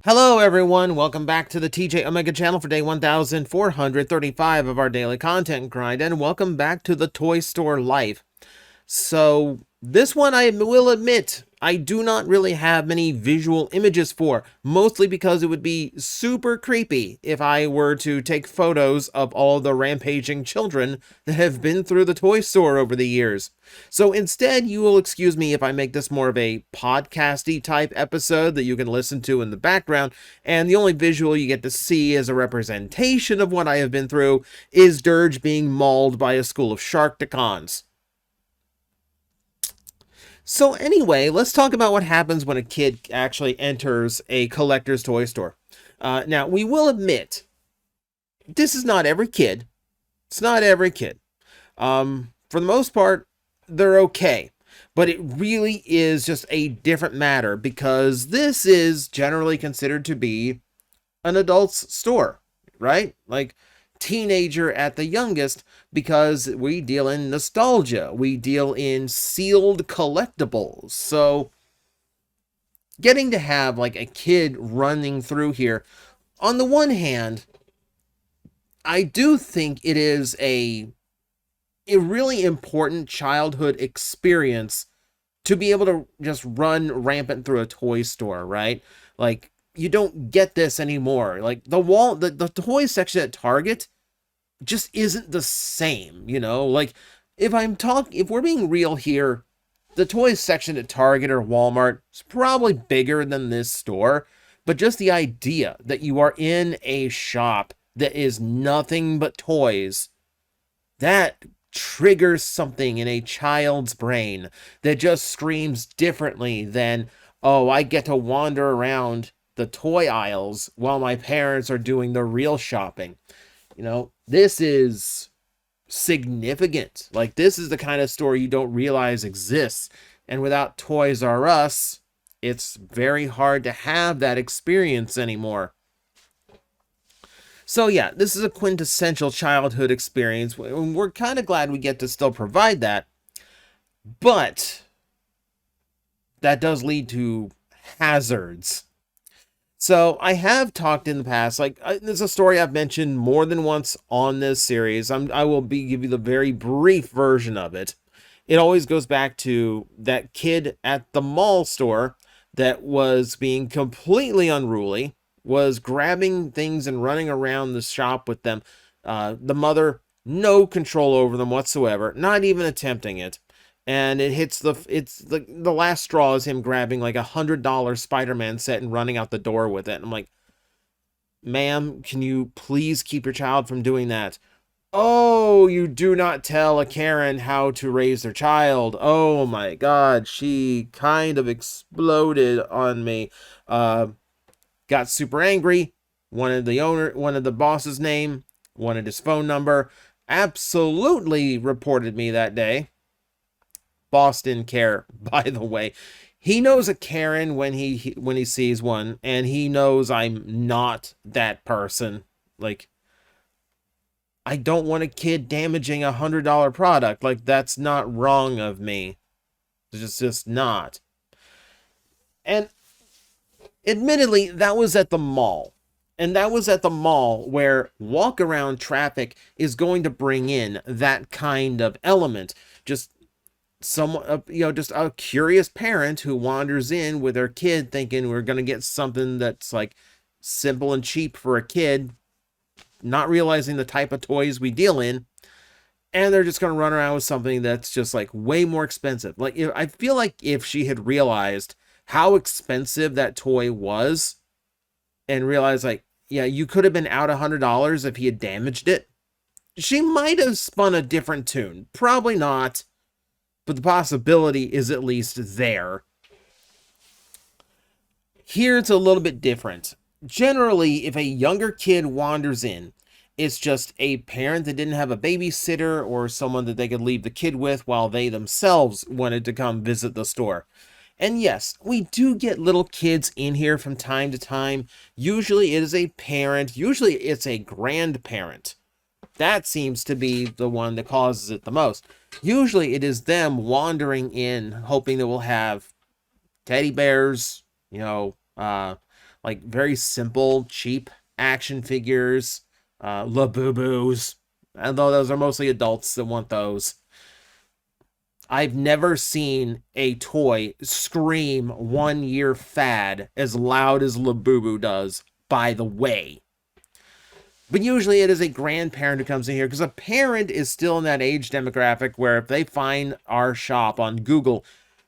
Hello everyone, welcome back to the TJOmega channel for day 1435 of our daily content grind, and welcome back to the Toy Store Life. So, this one I will admit, I do not really have many visual images for, mostly because it would be super creepy if I were to take photos of all the rampaging children that have been through the toy store over the years. So instead, you will excuse me if I make this more of a podcasty type episode that you can listen to in the background, and the only visual you get to see as a representation of what I have been through is Dirge being mauled by a school of Sharkticons. So anyway, let's talk about what happens when a kid actually enters a collector's toy store. Now, we will admit, this is not every kid. It's not every kid. For the most part, they're okay. But it really is just a different matter because this is generally considered to be an adult's store, right? Like, teenager at the youngest, because we deal in nostalgia, we deal in sealed collectibles. So getting to have like a kid running through here, on the one hand, I do think it is a really important childhood experience to be able to just run rampant through a toy store, right? Like, you don't get this anymore. Like, the toy section at Target just isn't the same, you know? Like, if we're being real here, the toys section at Target or Walmart is probably bigger than this store, but just the idea that you are in a shop that is nothing but toys, that triggers something in a child's brain that just screams differently than, oh, I get to wander around the toy aisles while my parents are doing the real shopping. You know, this is significant. Like, this is the kind of store you don't realize exists. And without Toys R Us, it's very hard to have that experience anymore. So yeah, this is a quintessential childhood experience. We're kind of glad we get to still provide that. But that does lead to hazards. So I have talked in the past, like, there's a story I've mentioned more than once on this series. I will give you the very brief version of it. It always goes back to that kid at the mall store that was being completely unruly, was grabbing things and running around the shop with them. The mother, no control over them whatsoever, not even attempting it. And it's the last straw is him grabbing like $100 Spider-Man set and running out the door with it. And I'm like, ma'am, can you please keep your child from doing that? Oh, you do not tell a Karen how to raise their child. Oh my God, she kind of exploded on me. Got super angry, wanted the boss's name, wanted his phone number, absolutely reported me that day. Boss didn't care, by the way. He knows a Karen when he sees one, and he knows I'm not that person. Like, I don't want a kid damaging a $100 product. Like, that's not wrong of me. It's just not. And admittedly, that was at the mall. And that was at the mall where walk around traffic is going to bring in that kind of element. Just someone, just a curious parent who wanders in with their kid thinking we're going to get something that's like simple and cheap for a kid, not realizing the type of toys we deal in. And they're just going to run around with something that's just like way more expensive. Like, I feel like if she had realized how expensive that toy was and realized, like, yeah, you could have been out $100 if he had damaged it, she might have spun a different tune. Probably not, but the possibility is at least there. Here it's a little bit different. Generally, if a younger kid wanders in, it's just a parent that didn't have a babysitter or someone that they could leave the kid with while they themselves wanted to come visit the store. And yes, we do get little kids in here from time to time. Usually it is a parent. Usually it's a grandparent. That seems to be the one that causes it the most. Usually it is them wandering in, hoping that we'll have teddy bears, like like very simple, cheap action figures, Labubu's, although those are mostly adults that want those. I've never seen a toy scream 1 year fad as loud as Labubu does, by the way. But usually it is a grandparent who comes in here because a parent is still in that age demographic where if they find our shop on Google,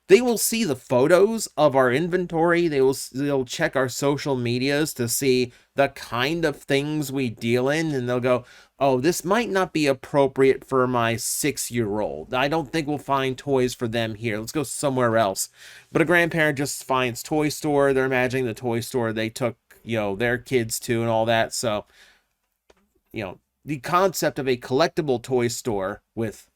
they will see the photos of our inventory. They'll check our social medias to see the kind of things we deal in, and they'll go, "Oh, this might not be appropriate for my 6-year-old. I don't think we'll find toys for them here. Let's go somewhere else." But a grandparent just finds toy store. They're imagining the toy store they took, their kids to and all that. So, the concept of a collectible toy store with,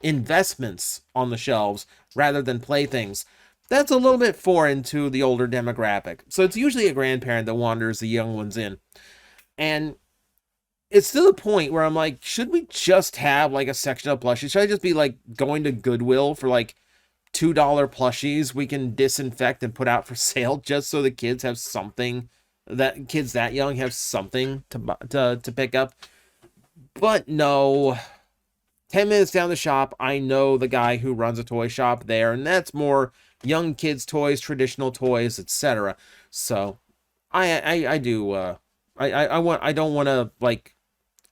investments on the shelves rather than playthings, that's a little bit foreign to the older demographic. So it's usually a grandparent that wanders the young ones in. And it's to the point where I'm like, should we just have like a section of plushies? Should I just be like going to Goodwill for like $2 plushies we can disinfect and put out for sale just so the kids have something, that kids that young have something to pick up? But no. 10 minutes down the shop, I know the guy who runs a toy shop there, and that's more young kids' toys, traditional toys, etc. So, I don't want to like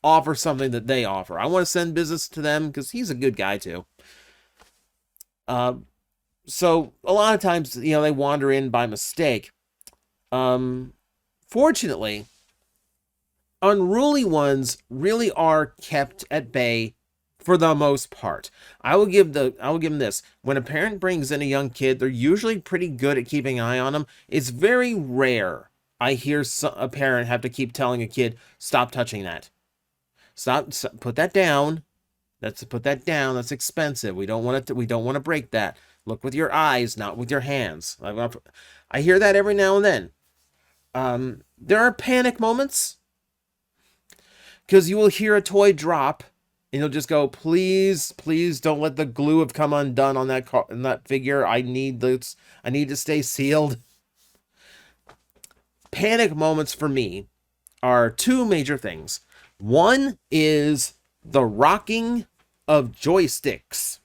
offer something that they offer. I want to send business to them because he's a good guy too. So a lot of times, they wander in by mistake. Fortunately, unruly ones really are kept at bay for the most part. I will give them this. When a parent brings in a young kid, they're usually pretty good at keeping an eye on them. It's very rare I hear a parent have to keep telling a kid, "Stop touching that. Stop, put that down. Put that down. That's expensive. We don't want to break that. Look with your eyes, not with your hands." I hear that every now and then. There are panic moments because you will hear a toy drop and you'll just go, "Please, please don't let the glue have come undone on that figure. I need to stay sealed." Panic moments for me are two major things. One is the rocking of joysticks.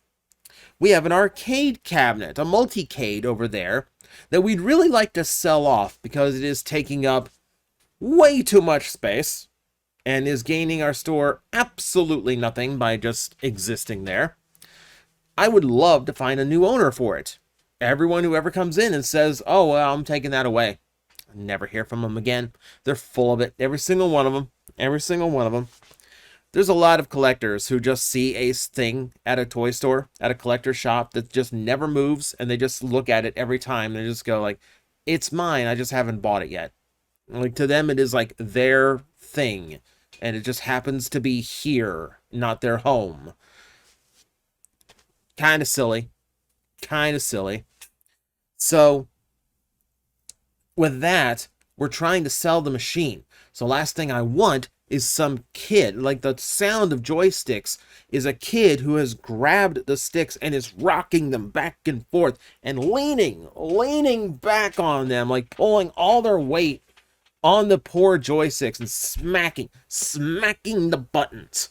We have an arcade cabinet, a multicade over there, that we'd really like to sell off because it is taking up way too much space and is gaining our store absolutely nothing by just existing there. I would love to find a new owner for it. Everyone who ever comes in and says, "Oh, well, I'm taking that away," I never hear from them again. They're full of it. Every single one of them. Every single one of them. There's a lot of collectors who just see a thing at a toy store, at a collector shop that just never moves, and they just look at it every time. They just go like, "It's mine. I just haven't bought it yet." Like, to them, it is like their thing, and it just happens to be here, not their home. Kind of silly. Kind of silly. So, with that, we're trying to sell the machine. So last thing I want is some kid, like the sound of joysticks is a kid who has grabbed the sticks and is rocking them back and forth and leaning back on them, like pulling all their weight on the poor joysticks and smacking the buttons.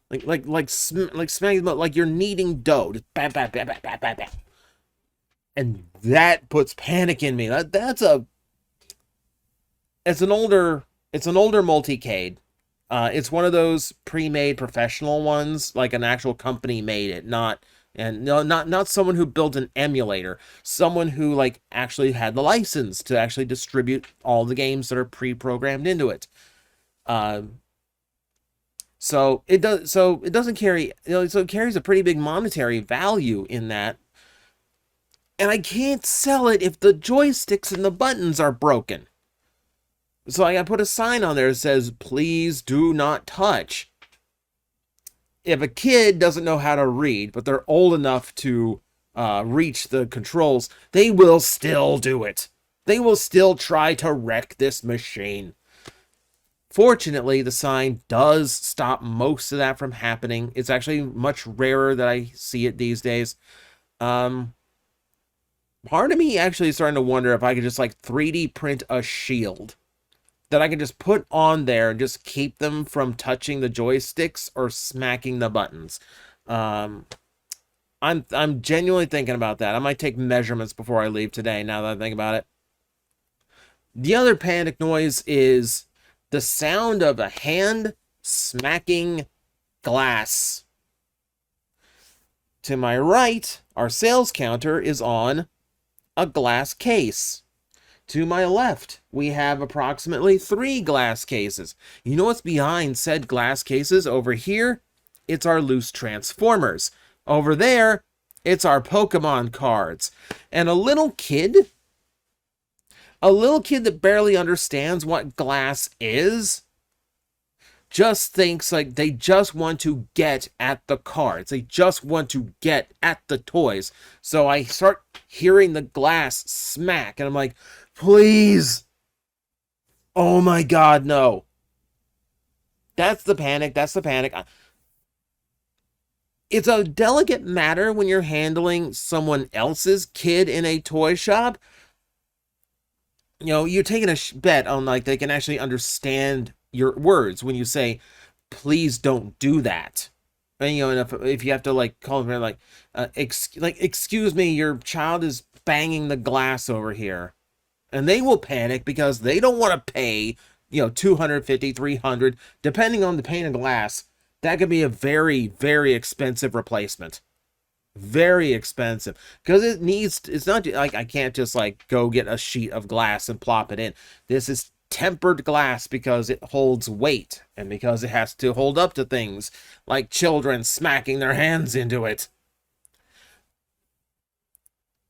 Like smacking them, like you're kneading dough. Just bam, bam, bam, bam, bam, bam, bam. And that puts panic in me. It's an older multicade. It's one of those pre-made professional ones, like an actual company made it, not someone who built an emulator, someone who like actually had the license to actually distribute all the games that are pre-programmed into it. So it doesn't carry, so it carries a pretty big monetary value in that. And I can't sell it if the joysticks and the buttons are broken. So I put a sign on there that says, "Please do not touch." If a kid doesn't know how to read, but they're old enough to reach the controls, they will still do it. They will still try to wreck this machine. Fortunately, the sign does stop most of that from happening. It's actually much rarer that I see it these days. part of me actually is starting to wonder if I could just like 3D print a shield that I can just put on there and just keep them from touching the joysticks or smacking the buttons. Um, I'm genuinely thinking about that. I might take measurements before I leave today, now that I think about it. The other panic noise is the sound of a hand smacking glass. To my right, our sales counter is on a glass case. To my left, we have approximately 3 glass cases. You know what's behind said glass cases? Over here, it's our loose Transformers. Over there, it's our Pokemon cards. And a little kid that barely understands what glass is, just thinks like they just want to get at the cards. They just want to get at the toys. So I start hearing the glass smack, and I'm like, please. Oh my God, no. That's the panic. That's the panic. It's a delicate matter when you're handling someone else's kid in a toy shop. You know, you're taking a bet on like they can actually understand your words when you say, please don't do that. And, you know, and if you have to like call them like, excuse me, your child is banging the glass over here. And they will panic because they don't want to pay, you know, 250, 300, depending on the pane of glass. That could be a very, very expensive replacement. Very expensive. Because it's not like I can't just like go get a sheet of glass and plop it in. This is tempered glass because it holds weight and because it has to hold up to things like children smacking their hands into it.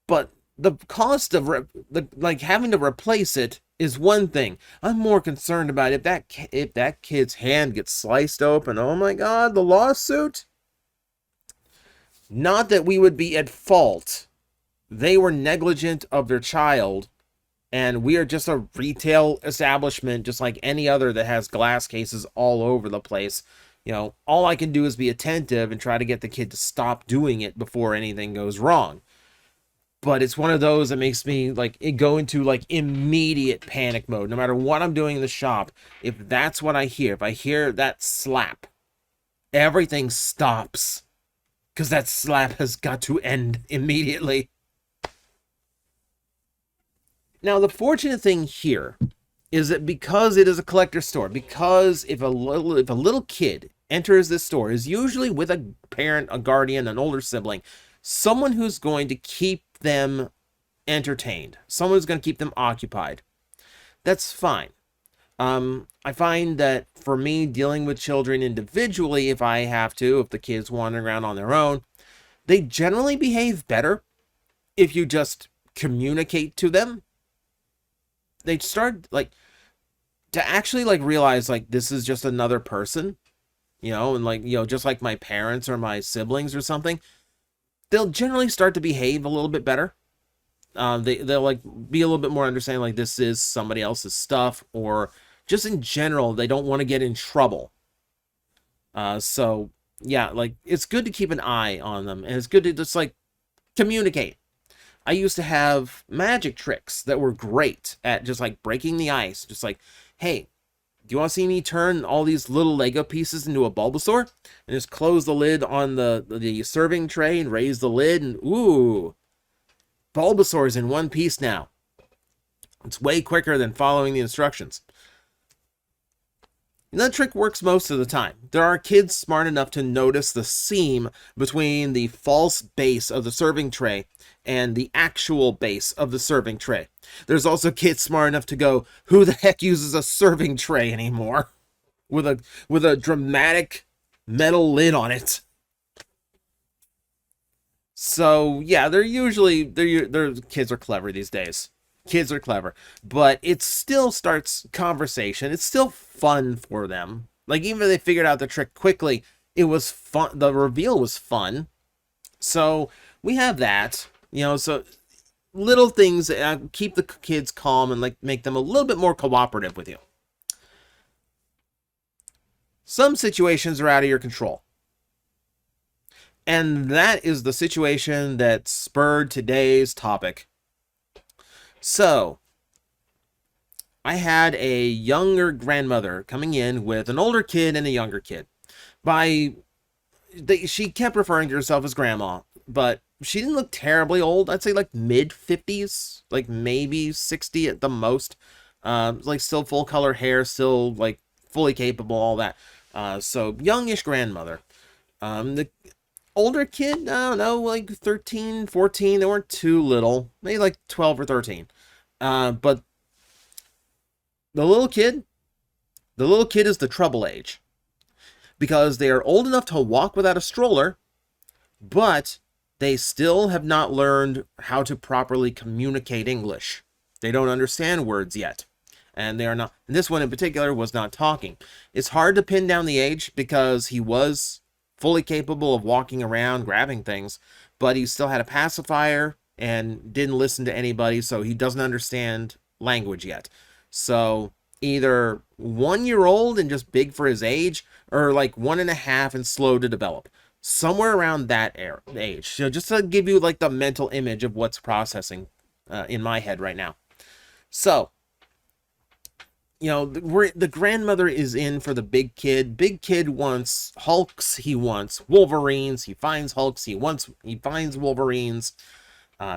But the cost of like having to replace it is one thing. I'm more concerned about if that kid's hand gets sliced open. Oh my God, the lawsuit. Not that we would be at fault. They were negligent of their child, and we are just a retail establishment just like any other that has glass cases all over the place. You know, all I can do is be attentive and try to get the kid to stop doing it before anything goes wrong. But it's one of those that makes me like go into like immediate panic mode. No matter what I'm doing in the shop, if that's what I hear, if I hear that slap, everything stops. Because that slap has got to end immediately. Now, the fortunate thing here is that because it is a collector store, because if a little kid enters this store, is usually with a parent, a guardian, an older sibling, someone who's going to keep them entertained, someone who's going to keep them occupied. That's fine. I find that for me, dealing with children individually, if the kid's wandering around on their own, they generally behave better if you just communicate to them. They start like to actually like realize like this is just another person, you know, and like, you know, just like my parents or my siblings or something, they'll generally start to behave a little bit better. They'll like be a little bit more understanding, like this is somebody else's stuff, or just in general, they don't want to get in trouble. So yeah, like it's good to keep an eye on them, and it's good to just like communicate. I used to have magic tricks that were great at just like breaking the ice. Just like, hey, do you want to see me turn all these little Lego pieces into a Bulbasaur? And just close the lid on the serving tray and raise the lid, and ooh, Bulbasaur's in one piece now. It's way quicker than following the instructions. And that trick works most of the time. There are kids smart enough to notice the seam between the false base of the serving tray and the actual base of the serving tray. There's also kids smart enough to go, who the heck uses a serving tray anymore? With a dramatic metal lid on it. So yeah, they're kids are clever these days. Kids are clever, but it still starts conversation. It's still fun for them. Like even if they figured out the trick quickly, it was fun. The reveal was fun. So we have that, you know, so little things that keep the kids calm and like make them a little bit more cooperative with you. Some situations are out of your control. And that is the situation that spurred today's topic. So, I had a younger grandmother coming in with an older kid and a younger kid. She kept referring to herself as grandma, but she didn't look terribly old. I'd say like mid 50s, like maybe 60 at the most. Like still full color hair, still like fully capable, all that. So youngish grandmother. The older kid, I don't know, like 13, 14. They weren't too little, maybe like 12 or 13. But the little kid, the little kid is the trouble age because they are old enough to walk without a stroller, but they still have not learned how to properly communicate English. They don't understand words yet. And they are not, this one in particular was not talking. It's hard to pin down the age because he was fully capable of walking around, grabbing things, but he still had a pacifier and didn't listen to anybody, so he doesn't understand language yet. So either 1 year old and just big for his age, or like 1.5 and slow to develop. Somewhere around that age. So just to give you like the mental image of what's processing in my head right now. So, the grandmother is in for the big kid. Big kid wants Hulks. He wants Wolverines. He finds Hulks. He finds Wolverines.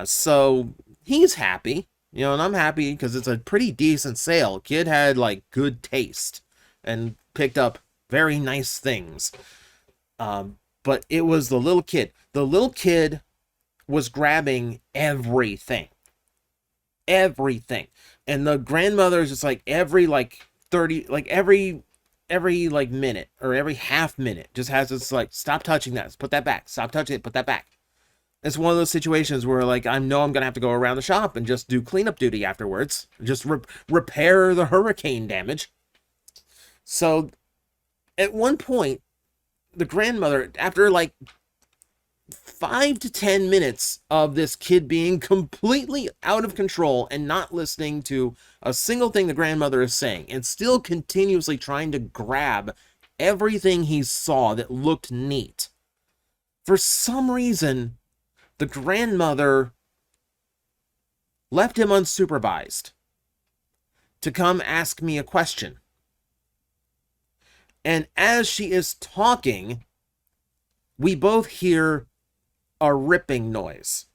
So he's happy, and I'm happy because it's a pretty decent sale. Kid had like good taste and picked up very nice things. But it was the little kid. The little kid was grabbing everything. Everything. And the grandmother is just like every like 30, like every like minute or every half minute just has this like, stop touching that, put that back, stop touching it, put that back. It's one of those situations where like I know I'm gonna have to go around the shop and just do cleanup duty afterwards, just repair the hurricane damage. So at one point, the grandmother, after like 5 to 10 minutes of this kid being completely out of control and not listening to a single thing the grandmother is saying, and still continuously trying to grab everything he saw that looked neat, for some reason, the grandmother left him unsupervised to come ask me a question. And as she is talking, we both hear a ripping noise.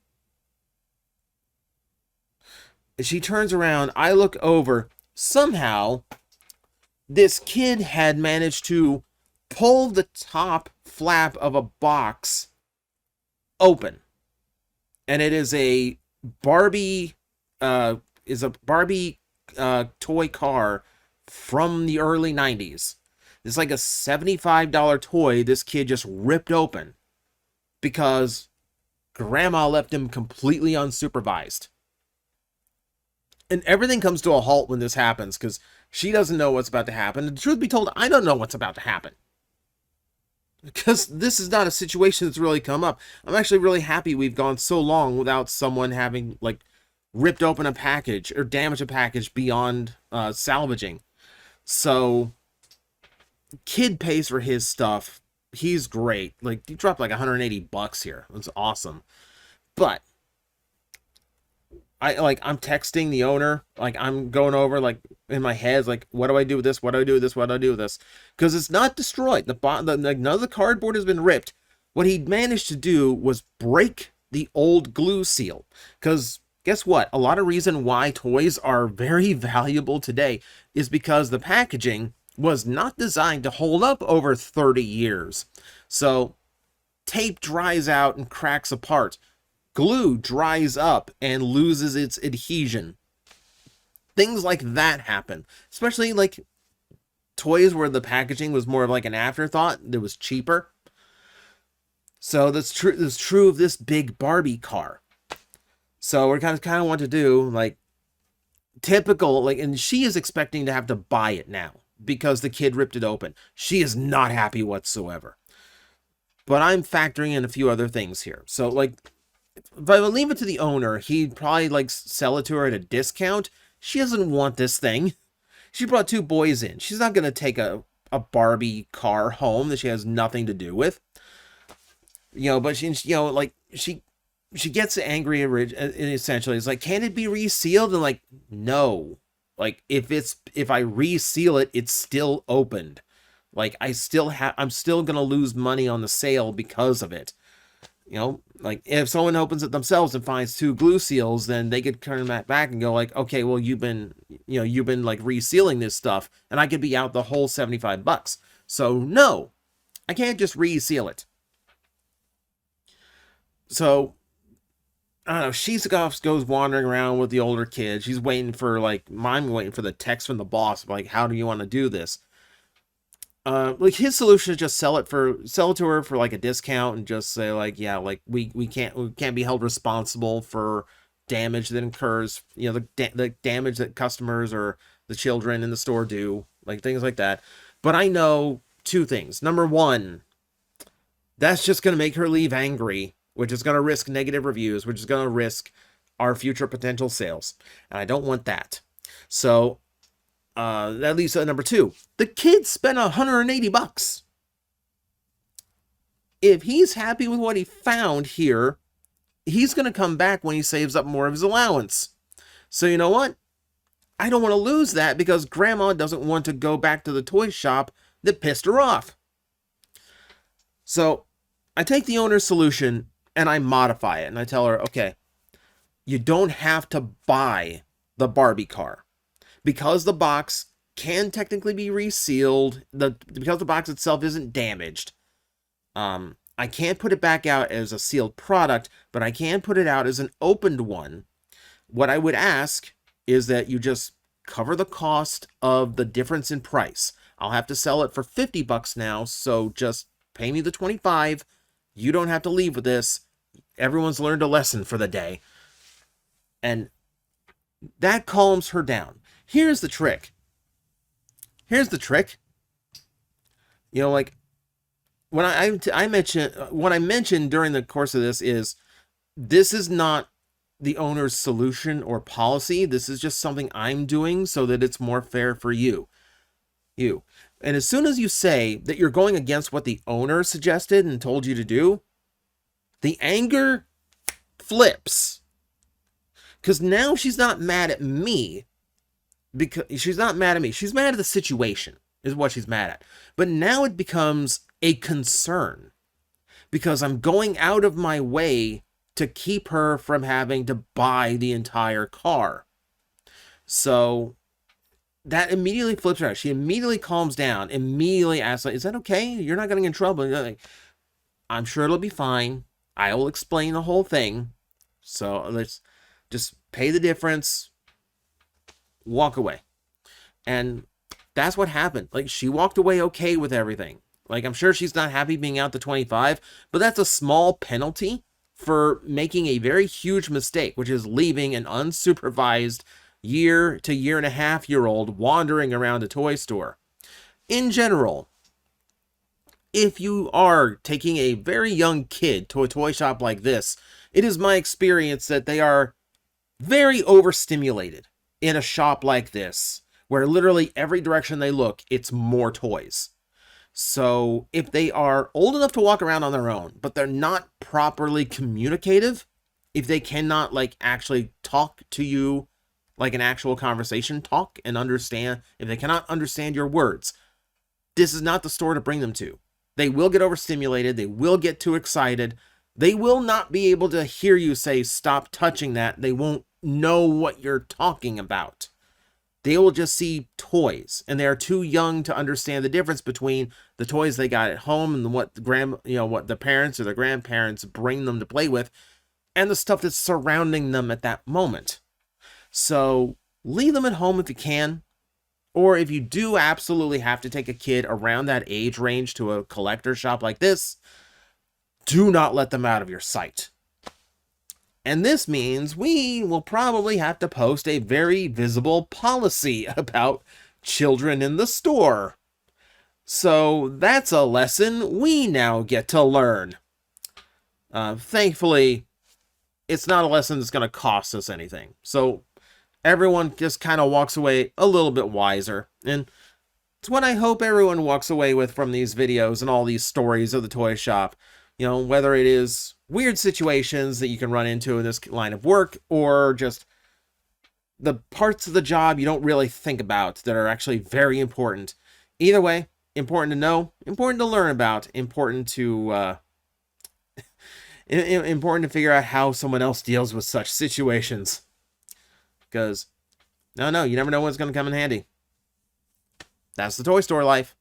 As she turns around, I look over. Somehow, this kid had managed to pull the top flap of a box open. And it is a Barbie toy car from the early 90s. It's like a $75 toy this kid just ripped open because grandma left him completely unsupervised. And everything comes to a halt when this happens because she doesn't know what's about to happen. And the truth be told, I don't know what's about to happen. Because this is not a situation that's really come up. I'm actually really happy we've gone so long without someone having like ripped open a package or damaged a package beyond salvaging. So kid pays for his stuff. He's great. Like, he dropped like $180 here. It's awesome. But I'm texting the owner, like I'm going over like in my head, like, what do I do with this? What do I do with this? What do I do with this? Because it's not destroyed. Like, none of the cardboard has been ripped. What he managed to do was break the old glue seal. Because guess what? A lot of reason why toys are very valuable today is because the packaging was not designed to hold up over 30 years. So tape dries out and cracks apart. Glue dries up and loses its adhesion. Things like that happen. Especially like toys where the packaging was more of like an afterthought. That was cheaper. So that's true. That's true of this big Barbie car. So we're kind of want to do like typical, like, and she is expecting to have to buy it now because the kid ripped it open. She is not happy whatsoever. But I'm factoring in a few other things here. So like, if I leave it to the owner, he'd probably like sell it to her at a discount. She doesn't want this thing. She brought 2 boys in. She's not going to take a Barbie car home that she has nothing to do with. But she she gets angry essentially. It's like, can it be resealed? And like, no. Like, if I reseal it, it's still opened. Like, I'm still gonna lose money on the sale because of it. You know, like if someone opens it themselves and finds 2 glue seals, then they could turn that back and go like, okay, well, you've been like resealing this stuff, and I could be out the whole $75. So no, I can't just reseal it. So I don't know. Shizakov goes wandering around with the older kid. She's waiting for I'm waiting for the text from the boss, like, how do you want to do this? Like his solution is just sell it to her for like a discount and just say like, yeah, like we can't be held responsible for damage that incurs, the damage that customers or the children in the store do, like things like that. But I know 2 things. Number 1, that's just going to make her leave angry, which is going to risk negative reviews, which is going to risk our future potential sales. And I don't want that. So that leads to number 2. The kid spent $180. If he's happy with what he found here, he's going to come back when he saves up more of his allowance. So you know what? I don't want to lose that because Grandma doesn't want to go back to the toy shop that pissed her off. So I take the owner's solution and I modify it. And I tell her, okay, you don't have to buy the Barbie car. Because the box can technically be resealed, because the box itself isn't damaged, I can't put it back out as a sealed product, but I can put it out as an opened one. What I would ask is that you just cover the cost of the difference in price. I'll have to sell it for $50 now, so just pay me the $25. You don't have to leave with this. Everyone's learned a lesson for the day. And that calms her down. Here's the trick. Like when I mentioned during the course of this is not the owner's solution or policy. This is just something I'm doing so that it's more fair for you. And as soon as you say that you're going against what the owner suggested and told you to do, the anger flips. Because now she's not mad at me. She's mad at the situation, is what she's mad at. But now it becomes a concern. Because I'm going out of my way to keep her from having to buy the entire car. So that immediately flips her out. She immediately calms down, immediately asks, is that okay? You're not getting in trouble. Like, I'm sure it'll be fine. I will explain the whole thing. So let's just pay the difference, walk away. And that's what happened. Like, she walked away okay with everything. Like, I'm sure she's not happy being out to 25, but that's a small penalty for making a very huge mistake, which is leaving an unsupervised year to year and a half year old wandering around a toy store. In general, if you are taking a very young kid to a toy shop like this, it is my experience that they are very overstimulated in a shop like this, where literally every direction they look, it's more toys. So if they are old enough to walk around on their own, but they're not properly communicative, if they cannot like actually talk to you like an actual conversation, talk and understand, if they cannot understand your words, this is not the store to bring them to. They will get overstimulated. They will get too excited. They will not be able to hear you say, stop touching that. They won't know what you're talking about. They will just see toys, and they are too young to understand the difference between the toys they got at home and what the parents or the grandparents bring them to play with, and the stuff that's surrounding them at that moment. So leave them at home if you can, or if you do absolutely have to take a kid around that age range to a collector shop like this, do not let them out of your sight. And this means we will probably have to post a very visible policy about children in the store. So that's a lesson we now get to learn. Thankfully, it's not a lesson that's going to cost us anything. So everyone just kind of walks away a little bit wiser. And it's what I hope everyone walks away with from these videos and all these stories of the toy shop. Whether it is weird situations that you can run into in this line of work, or just the parts of the job you don't really think about that are actually very important. Either way, important to know, important to learn about, important to important to figure out how someone else deals with such situations. Because, no, you never know what's going to come in handy. That's the toy store life.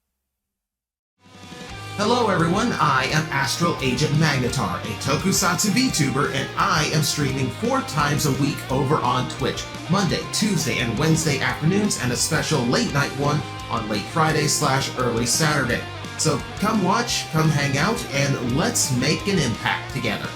Hello everyone, I am Astral Agent Magnetar, a Tokusatsu VTuber, and I am streaming 4 times a week over on Twitch, Monday, Tuesday, and Wednesday afternoons, and a special late night one on late Friday/early Saturday. So come watch, come hang out, and let's make an impact together.